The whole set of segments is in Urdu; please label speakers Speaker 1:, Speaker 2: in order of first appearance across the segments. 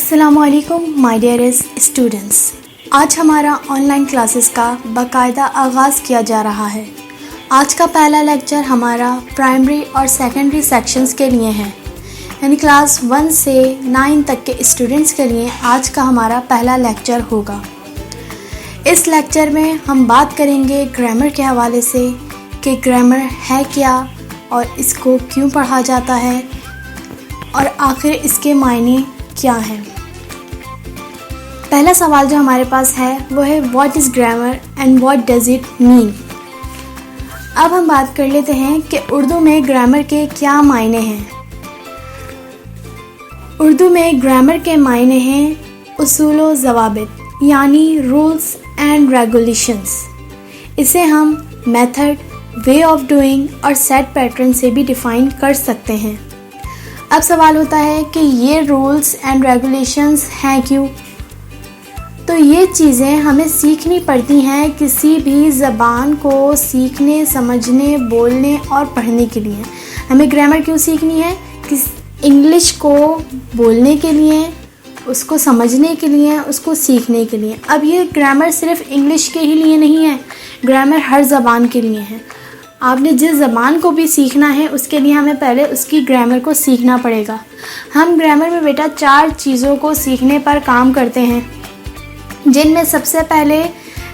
Speaker 1: السلام علیکم مائی ڈیئرسٹ اسٹوڈنٹس، آج ہمارا آن لائن کلاسز کا باقاعدہ آغاز کیا جا رہا ہے۔ آج کا پہلا لیکچر ہمارا پرائمری اور سیکنڈری سیکشنز کے لیے ہے، یعنی کلاس 1 سے 9 تک کے اسٹوڈنٹس کے لیے آج کا ہمارا پہلا لیکچر ہوگا۔ اس لیکچر میں ہم بات کریں گے گرامر کے حوالے سے کہ گرامر ہے کیا اور اس کو کیوں پڑھا جاتا ہے اور آخر اس کے معنی کیا ہیں۔ پہلا سوال جو ہمارے پاس ہے وہ ہے what is grammar and what does it mean. اب ہم بات کر لیتے ہیں کہ اردو میں گرامر کے کیا معنی ہیں۔ اردو میں گرامر کے معنی ہیں اصول و ضوابط، یعنی رولز اینڈ ریگولیشنز۔ اسے ہم میتھڈ، وے آف ڈوئنگ اور سیٹ پیٹرن سے بھی ڈیفائن کر سکتے ہیں۔ اب سوال ہوتا ہے کہ یہ رولز اینڈ ریگولیشنز ہیں کیوں؟ تو یہ چیزیں ہمیں سیکھنی پڑتی ہیں کسی بھی زبان کو سیکھنے، سمجھنے، بولنے اور پڑھنے کے لیے۔ ہمیں گرامر کیوں سیکھنی ہے؟ انگلش کو بولنے کے لیے، اس کو سمجھنے کے لیے، اس کو سیکھنے کے لیے۔ اب یہ گرامر صرف انگلش کے ہی لیے نہیں ہے، گرامر ہر زبان کے لیے ہے۔ آپ نے جس زبان کو بھی سیکھنا ہے اس کے لیے ہمیں پہلے اس کی گرامر کو سیکھنا پڑے گا۔ ہم گرامر میں بیٹا 4 چیزوں کو سیکھنے پر کام کرتے ہیں، جن میں سب سے پہلے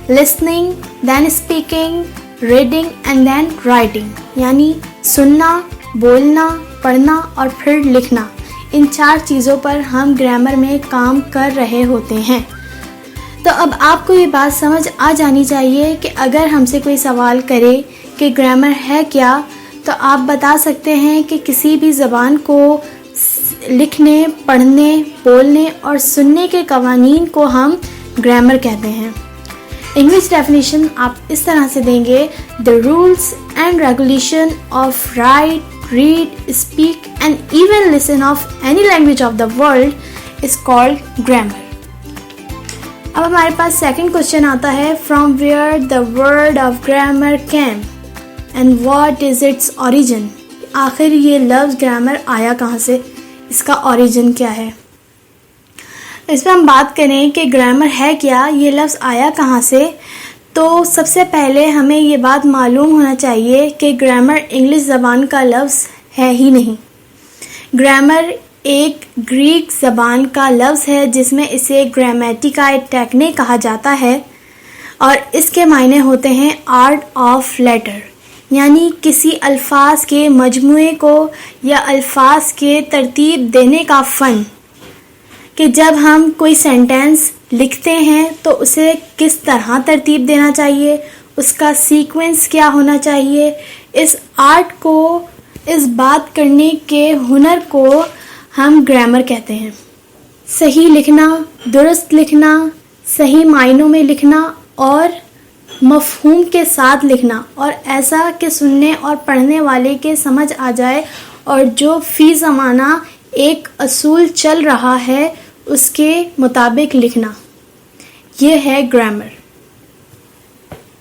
Speaker 1: listening, then speaking, reading and then writing, یعنی سننا، بولنا، پڑھنا اور پھر لکھنا۔ ان 4 چیزوں پر ہم گرامر میں کام کر رہے ہوتے ہیں۔ تو اب آپ کو یہ بات سمجھ آ جانی چاہیے کہ اگر ہم سے کوئی سوال کرے کہ گرامر ہے کیا، تو آپ بتا سکتے ہیں کہ کسی بھی زبان کو لکھنے، پڑھنے، بولنے اور سننے کے قوانین کو ہم گرامر کہتے ہیں۔ انگلش ڈیفینیشن آپ اس طرح سے دیں گے: the rules and regulation of write, read, speak and even listen of any language of the world is called grammar۔ اب ہمارے پاس سیکنڈ کوشچن آتا ہے from where the word of grammar came and what is its origin۔ آخر یہ لفظ گرامر آیا کہاں سے، اس کا اوریجن کیا ہے۔ اس میں ہم بات کریں کہ گرامر ہے کیا، یہ لفظ آیا کہاں سے، تو سب سے پہلے ہمیں یہ بات معلوم ہونا چاہیے کہ گرامر انگلش زبان کا لفظ ہے ہی نہیں۔ گرامر ایک گریک زبان کا لفظ ہے جس میں اسے گرامیٹیکائے ٹیکنیک کہا جاتا ہے، اور اس کے معنی ہوتے ہیں آرٹ آف لیٹر، یعنی کسی الفاظ کے مجموعے کو یا الفاظ کے ترتیب دینے کا فن، کہ جب ہم کوئی سینٹینس لکھتے ہیں تو اسے کس طرح ترتیب دینا چاہیے، اس کا سیکوینس کیا ہونا چاہیے۔ اس آرٹ کو، اس بات کرنے کے ہنر کو ہم گرامر کہتے ہیں۔ صحیح لکھنا، درست لکھنا، صحیح معنوں میں لکھنا اور مفہوم کے ساتھ لکھنا، اور ایسا کہ سننے اور پڑھنے والے کے سمجھ آ جائے، اور جو فی زمانہ ایک اصول چل رہا ہے اس کے مطابق لکھنا، یہ ہے گرامر۔